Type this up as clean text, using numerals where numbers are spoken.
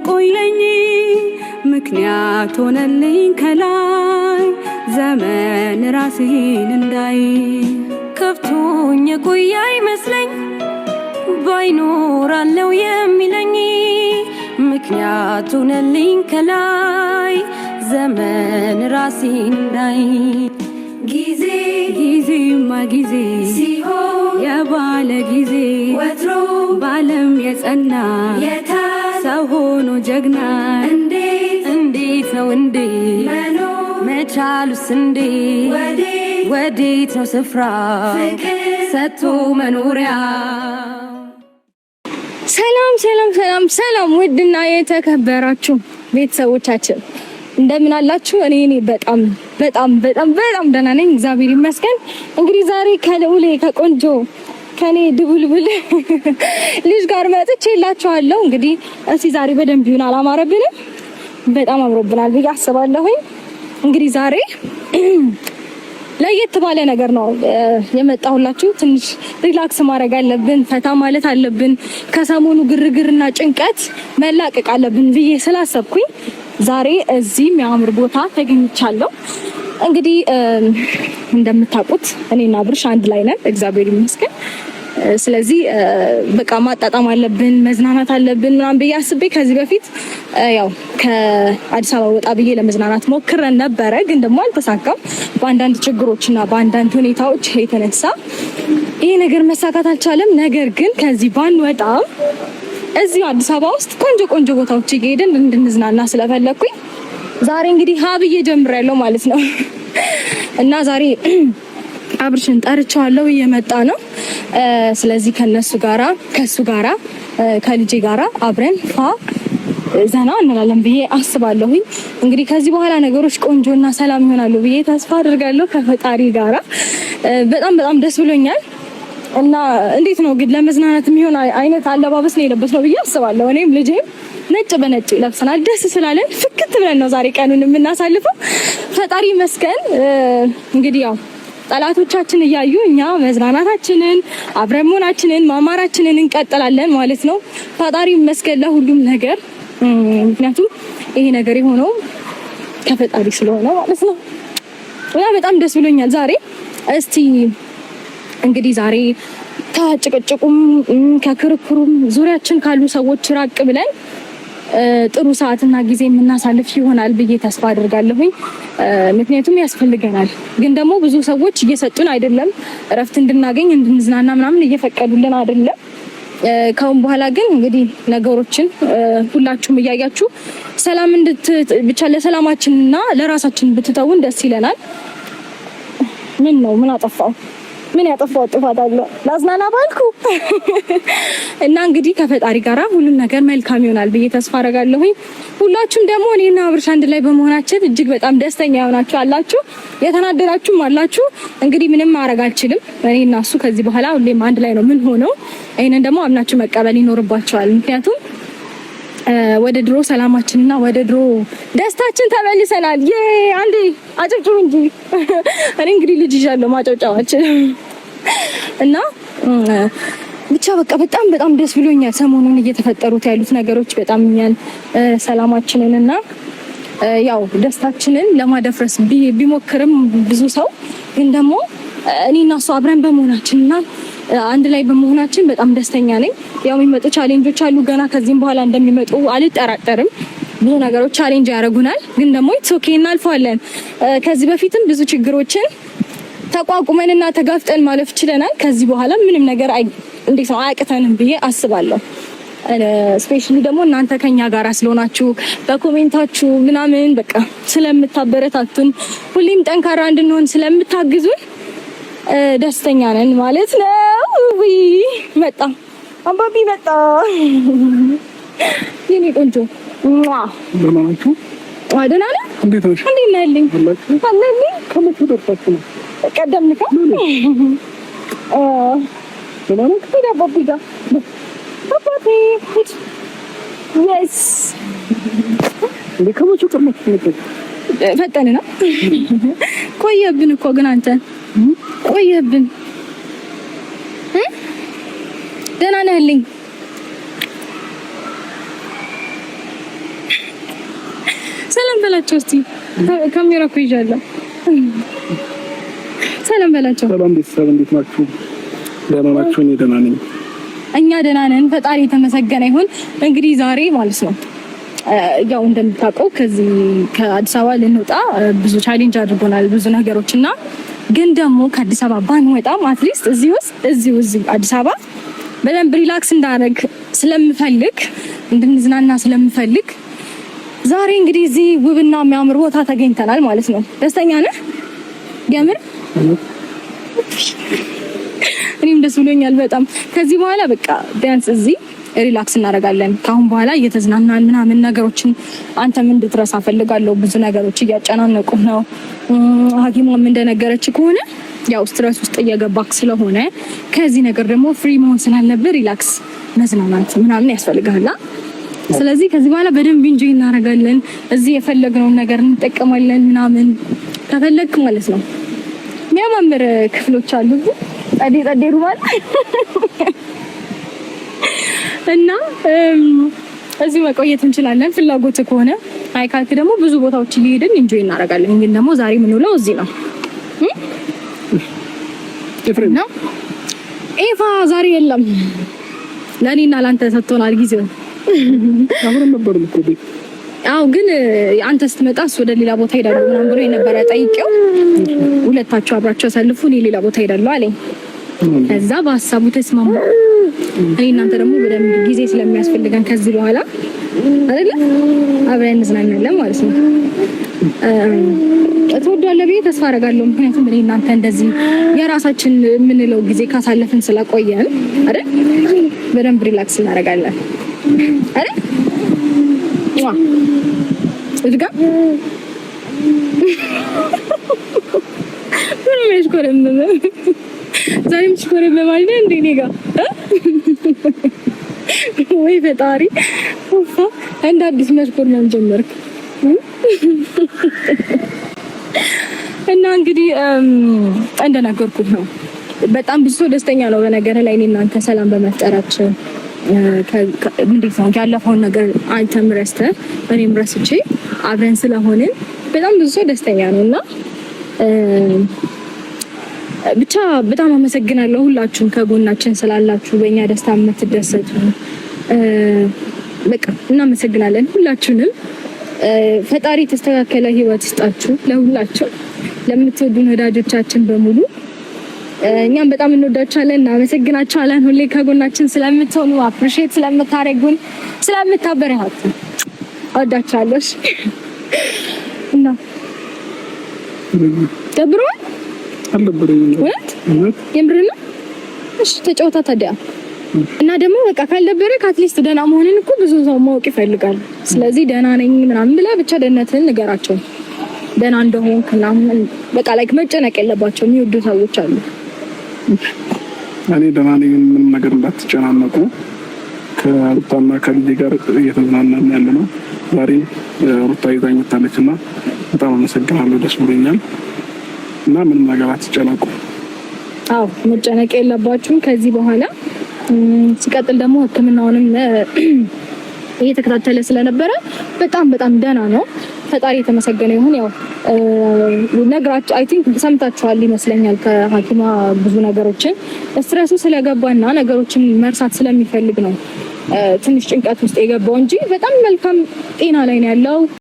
የቆየኝ ምክንያት ሆነልኝ ከላይ ዘመን ራሴን እንዳይ ከፍቶኝ የቆየ አይመስለኝ ባይኖራለው የሚለኝ ምክንያት ሆነልኝ ከላይ ዘመን ራሴን እንዳይ ጊዜማ ጊዜ ሲሆን የባለ ጊዜ ወትሮ ባለም የጸና ሰው ሆኖ ጀግና እንዴት ነው እንዴ መቻሉስ እንዴ ወዴት ነው ስፍራ ሰጥቶ መኖሪያ። ሰላም ውድና የተከበራችሁ ቤተሰቦቻችን እንደምን አላችሁ? እኔ በጣም ደህና ነኝ፣ እግዚአብሔር ይመስገን። እንግዲህ ዛሬ ከልዑሌ ከቆንጆ ከኔ ድቡልቡል ልጅ ጋር መጥቼላችኋለሁ። እንግዲህ እስቲ ዛሬ በደንብ ይሁን አላማረብንም፣ በጣም አምሮብናል ብዬ አስባለሁ። እንግዲህ ዛሬ ለየት ባለ ነገር ነው የመጣሁላችሁ። ትንሽ ሪላክስ ማድረግ አለብን፣ ፈታ ማለት አለብን፣ ከሰሞኑ ግርግርና ጭንቀት መላቀቅ አለብን ብዬ ስላሰብኩኝ ዛሬ እዚህ የሚያምር ቦታ ተገኝቻለሁ። እንግዲህ እንደምታውቁት እኔና ብርሽ አንድ ላይ ነን፣ እግዚአብሔር ይመስገን። ስለዚህ በቃ ማጣጣም አለብን፣ መዝናናት አለብን ምናምን ብዬ አስቤ ከዚህ በፊት ያው ከአዲስ አበባ ወጣ ብዬ ለመዝናናት ሞክረን ነበረ፣ ግን ደግሞ አልተሳካም። በአንዳንድ ችግሮችና በአንዳንድ ሁኔታዎች የተነሳ ይሄ ነገር መሳካት አልቻለም። ነገር ግን ከዚህ ባንወጣም እዚሁ አዲስ አበባ ውስጥ ቆንጆ ቦታዎች እየሄድን እንድንዝናና ስለፈለኩኝ ዛሬ እንግዲህ ሀብዬ ጀምሬያለሁ ማለት ነው። እና ዛሬ አብርሽን ጠርቻለሁ፣ እየመጣ ነው። ስለዚህ ከሱ ጋራ ከልጄ ጋራ አብረን ዘና እንላለን ብዬ አስባለሁኝ። እንግዲህ ከዚህ በኋላ ነገሮች ቆንጆና ሰላም ይሆናሉ ብዬ ተስፋ አድርጋለሁ ከፈጣሪ ጋራ። በጣም ደስ ብሎኛል። እና እንዴት ነው ግን ለመዝናናት የሚሆን አይነት አለባበስ ነው የለበስነው ብዬ አስባለሁ። እኔም ልጄም ነጭ በነጭ ለብሰናል። ደስ ስላለን ፍክት ብለን ነው ዛሬ ቀኑን የምናሳልፈው። ፈጣሪ መስገን። እንግዲህ ያው ጠላቶቻችን እያዩ እኛ መዝናናታችንን አብረን መሆናችንን ማማራችንን እንቀጥላለን ማለት ነው። ፈጣሪ መስገን ለሁሉም ነገር። ምክንያቱም ይሄ ነገር የሆነው ከፈጣሪ ስለሆነ ማለት ነው። እና በጣም ደስ ብሎኛል ዛሬ። እስቲ እንግዲህ ዛሬ ከጭቅጭቁም ከክርክሩም ዙሪያችን ካሉ ሰዎች ራቅ ብለን ጥሩ ሰዓትና ጊዜ የምናሳልፍ ይሆናል ብዬ ተስፋ አድርጋለሁኝ። ምክንያቱም ያስፈልገናል። ግን ደግሞ ብዙ ሰዎች እየሰጡን አይደለም፣ እረፍት እንድናገኝ እንድንዝናና ምናምን እየፈቀዱልን አይደለም። ከአሁን በኋላ ግን እንግዲህ ነገሮችን ሁላችሁም እያያችሁ ሰላም ብቻ ለሰላማችንና ለራሳችን ብትተውን ደስ ይለናል። ምን አጠፋው? ምን ያጠፋው ጥፋት አለ? ላዝናና ባልኩ እና እንግዲህ ከፈጣሪ ጋራ ሁሉም ነገር መልካም ይሆናል ብዬ ተስፋ አደርጋለሁኝ። ሁላችሁም ደግሞ እኔና አብርሽ አንድ ላይ በመሆናችን እጅግ በጣም ደስተኛ የሆናችሁ አላችሁ፣ የተናደዳችሁም አላችሁ። እንግዲህ ምንም ማድረግ አልችልም። እኔና እሱ ከዚህ በኋላ ሁሌም አንድ ላይ ነው ምን ሆነው። ይሄንን ደግሞ አምናችሁ መቀበል ይኖርባችኋል። ምክንያቱም ወደ ድሮ ሰላማችንና ወደ ድሮ ደስታችን ተመልሰናል። አንዴ አጨብጭቡ እንጂ እኔ እንግዲህ ልጅ ይዣለሁ ማጨብጨባችን እና ብቻ በቃ በጣም ደስ ብሎኛል። ሰሞኑን እየተፈጠሩት ያሉት ነገሮች በጣም እኛን ሰላማችንንና ያው ደስታችንን ለማደፍረስ ቢሞክርም ብዙ ሰው ግን ደግሞ እኔና እሱ አብረን በመሆናችንና አንድ ላይ በመሆናችን በጣም ደስተኛ ነኝ። ያው የሚመጡ ቻሌንጆች አሉ፣ ገና ከዚህም በኋላ እንደሚመጡ አልጠራጠርም። ብዙ ነገሮች ቻሌንጅ ያደርጉናል፣ ግን ደግሞ ኢትስ ኦኬ እናልፈዋለን። ከዚህ በፊትም ብዙ ችግሮችን ተቋቁመንና ተጋፍጠን ማለፍ ችለናል። ከዚህ በኋላ ምንም ነገር አያቅተንም ብዬ አስባለሁ። ስፔሻሊ ደግሞ እናንተ ከኛ ጋር ስለሆናችሁ በኮሜንታችሁ ምናምን በቃ ስለምታበረታቱን ሁሌም ጠንካራ እንድንሆን ስለምታግዙን ደስተኛ ነን ማለት ነው። መጣ አባቢ መጣ። የኔ ቆንጆ ደህና ነህ? እንዴት ነሽ? እንዴት ነህልኝ? ከመቼ ደርሳችሁ ነው? ቀደምንካ ደህና ነህ? ሄዳ አባቢ ጋር አባቢ የስ እንዴ ከመቼ ቀርመት ነበር? ፈጠንና ቆየብን እኮ ግን አንተ ቆየብን። ደህና ነህልኝ? በላቸው እስቲ ካሜራ እኮ ይዣለሁ። ሰላም በላቸው። ሰላም ቤተሰብ እንዴት ናችሁ? ደህና ናችሁ? እኔ ደህና ነኝ። እኛ ደህና ነን። ፈጣሪ የተመሰገነ ይሁን። እንግዲህ ዛሬ ማለት ነው ያው እንደምታውቀው ከዚህ ከአዲስ አበባ ልንወጣ ብዙ ቻሌንጅ አድርጎናል ብዙ ነገሮችና ግን ደግሞ ከአዲስ አበባ ባንወጣም አትሊስት እዚሁ አዲስ አበባ በደንብ ሪላክስ እንዳደረግ ስለምፈልግ እንድንዝናና ስለምፈልግ ዛሬ እንግዲህ እዚህ ውብና የሚያምር ቦታ ተገኝተናል ማለት ነው። ደስተኛ ነህ? የምር እኔም ደስ ብሎኛል በጣም። ከዚህ በኋላ በቃ ቢያንስ እዚህ ሪላክስ እናደርጋለን። ካሁን በኋላ እየተዝናናን ምናምን ነገሮችን አንተም እንድትረሳ ፈልጋለሁ። ብዙ ነገሮች እያጨናነቁ ነው። ሐኪሟም እንደነገረች ከሆነ ያው ስትረስ ውስጥ እየገባክ ስለሆነ ከዚህ ነገር ደግሞ ፍሪ መሆን ስላለብህ ሪላክስ መዝናናት ምናምን ያስፈልጋል። ስለዚህ ከዚህ በኋላ በደንብ ኢንጆይ እናደርጋለን። እዚህ የፈለግነውን ነገር እንጠቀማለን ምናምን ከፈለግክ ማለት ነው። የሚያማምር ክፍሎች አሉ ጸዴ ሩማል እና እዚህ መቆየት እንችላለን ፍላጎት ከሆነ። አይ ካልክ ደግሞ ብዙ ቦታዎች ሊሄድን ኢንጆይ እናደርጋለን። ግን ደግሞ ዛሬ የምንውለው እዚህ ነው። ነው ኤቫ ዛሬ የለም። ለኔና ላንተ ሰጥቶናል ጊዜው። አብረን ነበር እኮ ቤት። አዎ ግን አንተ ስትመጣ እሱ ወደ ሌላ ቦታ ሄዳለሁ ምናምን ብሎ የነበረ ጠይቄው ሁለታቸው አብራቸው ያሳልፉ እኔ ሌላ ቦታ ሄዳለሁ አለኝ። ከዛ በሀሳቡ ተስማማ። እኔ እናንተ ደግሞ በደንብ ጊዜ ስለሚያስፈልገን ከዚህ በኋላ አይደለ አብረን እንዝናናለን ማለት ነው። ትወዳለህ ብዬ ተስፋ አደርጋለሁ። ምክንያቱም እኔ እናንተ እንደዚህ የራሳችን የምንለው ጊዜ ካሳለፍን ስለቆየን አይደል በደንብ ሪላክስ እናደርጋለን አይደል እድጋ ምንም ያሽኮረመመ ዛሬም ሽኮረመመ ማለት እንዴ እኔ ጋር ወይ ፈጣሪ እንደ አዲስ መሽኮርመም ጀመርክ። እና እንግዲህ እንደነገርኩት ነው በጣም ብዙ ሰው ደስተኛ ነው በነገር ላይ እኔ እናንተ ሰላም በመፍጠራችን። እንዴት ነው ያለፈውን ነገር አንተም ረስተህ እኔም ረስቼ አብረን ስለሆንን በጣም ብዙ ሰው ደስተኛ ነውና ብቻ በጣም አመሰግናለሁ ሁላችሁም ከጎናችን ስላላችሁ በእኛ ደስታ የምትደሰቱ በቃ እናመሰግናለን ሁላችሁንም። ፈጣሪ ተስተካከለ ህይወት ይስጣችሁ ለሁላችሁ ለምትወዱን ወዳጆቻችን በሙሉ። እኛም በጣም እንወዳችኋለን እናመሰግናችኋለን። ሁሌ ከጎናችን ስለምትሆኑ አፕሪሺየት ስለምታረጉን ስለምታበረታቱ እወዳችኋለሁ። እና ደብሮን አልደበረኝም ወት የምር ነው። እሺ ተጫወታ ታዲያ። እና ደግሞ በቃ ካልደበረ ካትሊስት ደህና መሆንን እኮ ብዙ ሰው ማወቅ ይፈልጋል። ስለዚህ ደህና ነኝ ምናምን ብላ ብቻ ደህንነትን ንገራቸው። ደህና እንደሆንክ ምናምን በቃ ላይክ መጨነቅ የለባቸው የሚወዱ ሰዎች አሉ። እኔ ደህና ነኝ ምንም ነገር እንዳትጨናነቁ። ከሩታና ከልጄ ጋር እየተዝናናን ያለነው ዛሬ ሩታ ይዛኝ መጣለችና በጣም አመሰግናለሁ። ደስ ብሎኛል እና ምንም ነገር አትጨነቁ። አዎ መጨነቅ የለባችሁም ከዚህ በኋላ። ሲቀጥል ደግሞ ሕክምናውንም እየተከታተለ ስለነበረ በጣም ደህና ነው። ፈጣሪ የተመሰገነ ይሁን። ያው ነግራችሁ አይ ቲንክ ሰምታችኋል ይመስለኛል ከሐኪማ ብዙ ነገሮችን ስትረሱ ስለገባና ነገሮችን መርሳት ስለሚፈልግ ነው ትንሽ ጭንቀት ውስጥ የገባው እንጂ በጣም መልካም ጤና ላይ ነው ያለው።